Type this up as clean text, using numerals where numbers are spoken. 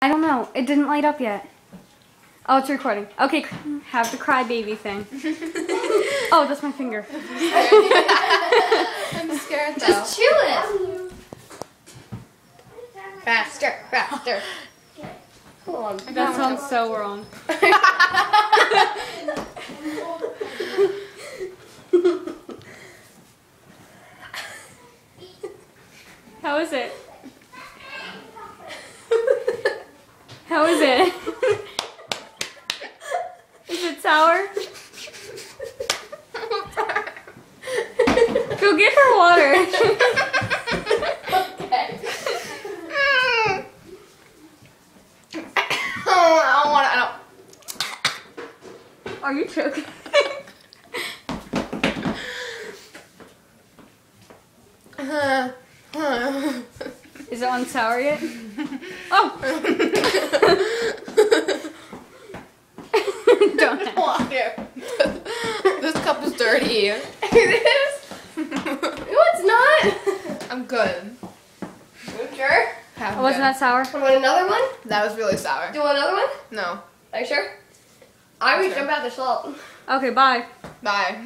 I don't know. It didn't light up yet. Oh, it's recording. Okay, have the crybaby thing. Oh, that's my finger. I'm scared though. Just chew it. Faster, faster. Hold on. That sounds so wrong. How is it? How is it? Is it sour? Go get her water. I don't want to. Are you choking? Is it on sour yet? Oh! Don't. Water. This cup is dirty. It is? No, it's not. I'm good. You sure? Oh, wasn't that sour? You want another one? That was really sour. Do you want another one? No. Are you sure? I would jump out the salt. Okay, bye. Bye.